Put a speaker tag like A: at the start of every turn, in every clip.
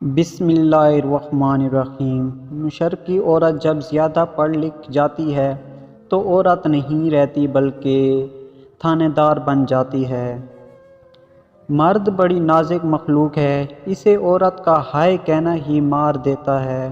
A: بسم اللہ الرحمن الرحیم۔ مشرقی عورت جب زیادہ پڑھ لکھ جاتی ہے تو عورت نہیں رہتی بلکہ تھانے دار بن جاتی ہے۔ مرد بڑی نازک مخلوق ہے، اسے عورت کا ہائے کہنا ہی مار دیتا ہے۔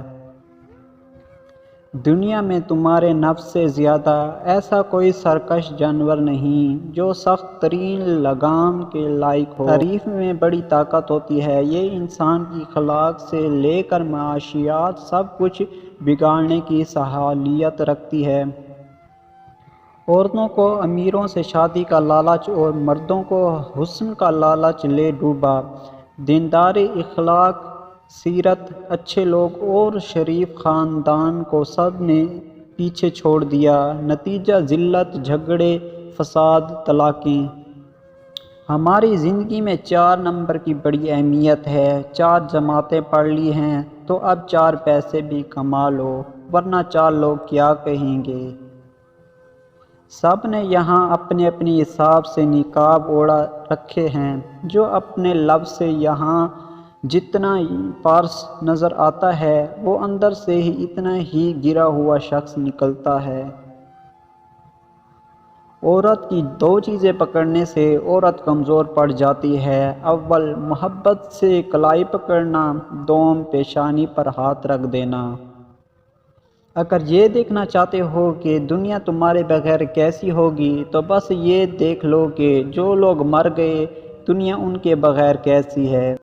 A: دنیا میں تمہارے نفس سے زیادہ ایسا کوئی سرکش جانور نہیں جو سخت ترین لگام کے لائق ہو۔ تعریف میں بڑی طاقت ہوتی ہے، یہ انسان کی اخلاق سے لے کر معاشیات سب کچھ بگاڑنے کی صلاحیت رکھتی ہے۔ عورتوں کو امیروں سے شادی کا لالچ اور مردوں کو حسن کا لالچ لے ڈوبا۔ دیندار اخلاق، سیرت، اچھے لوگ اور شریف خاندان کو سب نے پیچھے چھوڑ دیا۔ نتیجہ ذلت، جھگڑے، فساد، طلاقیں۔ ہماری زندگی میں 4 نمبر کی بڑی اہمیت ہے۔ 4 جماعتیں پڑھ لی ہیں تو اب 4 پیسے بھی کما لو ورنہ 4 لوگ کیا کہیں گے۔ سب نے یہاں اپنے اپنے حساب سے نقاب اوڑھ رکھے ہیں۔ جو اپنے لب سے یہاں جتنا پارس نظر آتا ہے وہ اندر سے ہی اتنا ہی گرا ہوا شخص نکلتا ہے۔ عورت کی 2 چیزیں پکڑنے سے عورت کمزور پڑ جاتی ہے۔ اول، محبت سے کلائی پکڑنا، دوم، پیشانی پر ہاتھ رکھ دینا۔ اگر یہ دیکھنا چاہتے ہو کہ دنیا تمہارے بغیر کیسی ہوگی تو بس یہ دیکھ لو کہ جو لوگ مر گئے، دنیا ان کے بغیر کیسی ہے۔